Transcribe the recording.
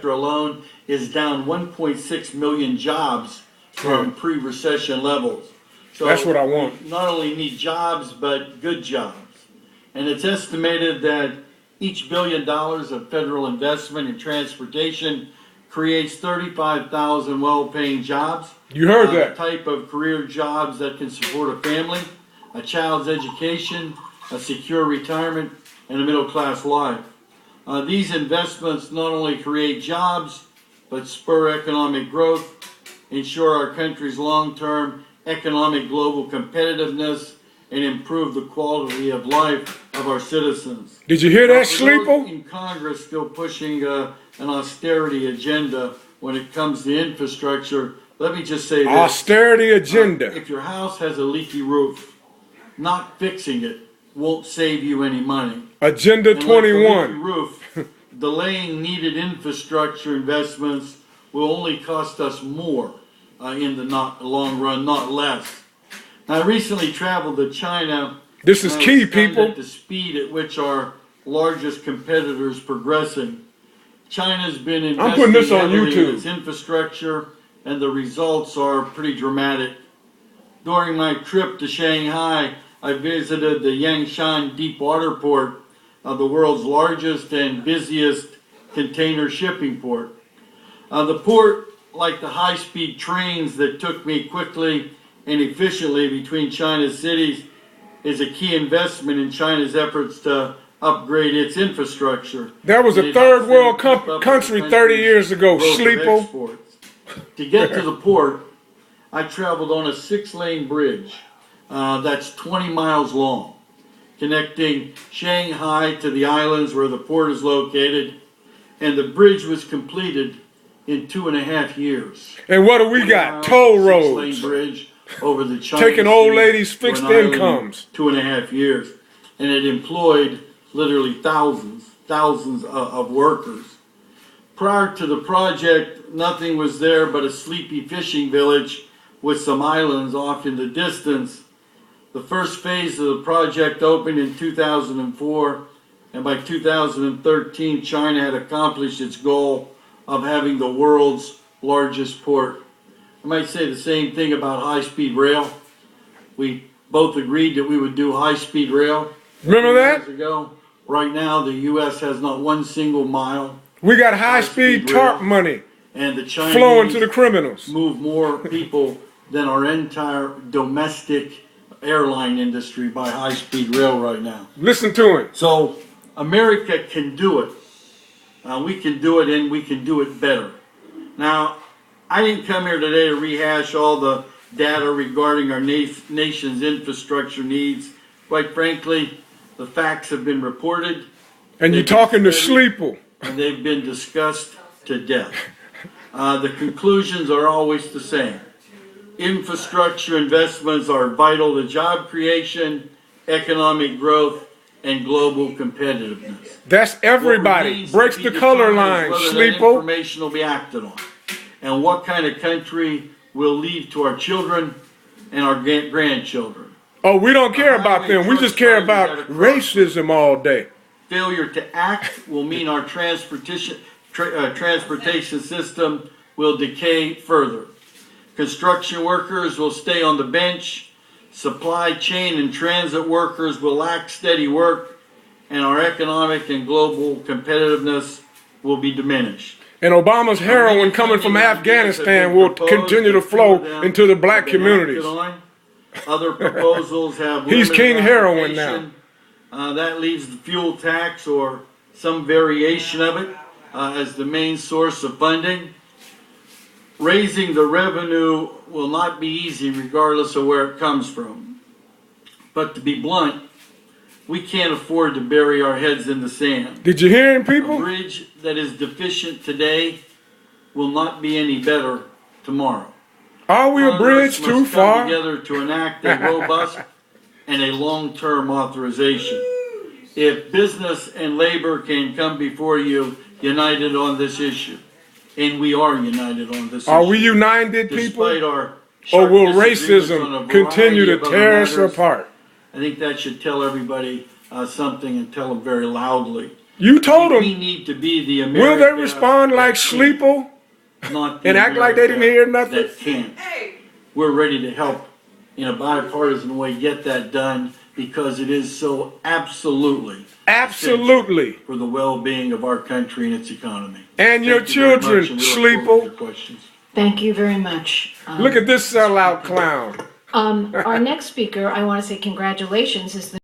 sector alone is down 1.6 million jobs from pre-recession levels. So that's what I want. We not only need jobs, but good jobs. And it's estimated that each $1 billion of federal investment in transportation creates 35,000 well-paying jobs. You heard that. Type of career jobs that can support a family, a child's education, a secure retirement, and a middle-class life. These investments not only create jobs, but spur economic growth, ensure our country's long-term economic global competitiveness, and improve the quality of life of our citizens. Did you hear that, SHLEEPLE? In Congress still pushing an austerity agenda when it comes to infrastructure, let me just say this. Austerity agenda. If your house has a leaky roof, not fixing it won't save you any money. Agenda And 21. like the leaky roof, delaying needed infrastructure investments will only cost us more in the long run, not less. Now, I recently traveled to China. This is key, people. At the speed at which our largest competitor is progressing. China's been investing heavily in its infrastructure, and the results are pretty dramatic. During my trip to Shanghai, I visited the Yangshan Deepwater Port, the world's largest and busiest container shipping port. The port, like the high-speed trains that took me quickly and efficiently between China's cities, is a key investment in China's efforts to upgrade its infrastructure. That was a third world country 30 years ago, SHLEEPLE. To get to the port, I traveled on a 6-lane bridge that's 20 miles long, connecting Shanghai to the islands where the port is located, and the bridge was completed in 2.5 years. And what do we got? Toll roads. 6-lane bridge over the China taking old ladies' fixed incomes. 2.5 years, and it employed literally thousands of workers. Prior to the project, nothing was there but a sleepy fishing village with some islands off in the distance. The first phase of the project opened in 2004, and by 2013, China had accomplished its goal of having the world's largest port. I might say the same thing about high-speed rail. We both agreed that we would do high-speed rail. Remember that? Years ago. Right now, the U.S. has not one single mile. We got high-speed TARP money and the Chinese flowing to the criminals. Move more people than our entire domestic airline industry by high-speed rail right now. Listen to him. So America can do it. We can do it, and we can do it better. Now, I didn't come here today to rehash all the data regarding our nation's infrastructure needs. Quite frankly, the facts have been reported. And you're talking to SHLEEPLE. And they've been discussed to death. The conclusions are always the same. Infrastructure investments are vital to job creation, economic growth, and global competitiveness. That's everybody. Breaks the color line, SHLEEPLE. Information will be acted on. And what kind of country we'll leave to our children and our grandchildren. Oh, we don't care about them. We just care about racism all day. Failure to act will mean our transportation system will decay further. Construction workers will stay on the bench. Supply chain and transit workers will lack steady work, and our economic and global competitiveness will be diminished. And Obama's heroin coming from Afghanistan will continue to flow into the black communities. Other proposals have He's King Heroin now. That leaves the fuel tax or some variation of it as the main source of funding. Raising the revenue will not be easy regardless of where it comes from. But to be blunt, we can't afford to bury our heads in the sand. Did you hear him, people? A bridge that is deficient today will not be any better tomorrow. Are we a bridge too far? Come together to enact a robust and a long-term authorization. If business and labor can come before you united on this issue, and we are united on this issue. Are we united, people? Or will racism continue to tear us apart? I think that should tell everybody something and tell them very loudly. You told We them. need to be the America. Will they respond like SHLEEPLE Not the and act like they didn't hear nothing? That can't. We're ready to help in a bipartisan way get that done because it is so absolutely Absolutely. for the well-being of our country and its economy. And your children, SHLEEPLE. Thank you very much. Look at this sellout clown. Our next speaker, I want to say congratulations, is the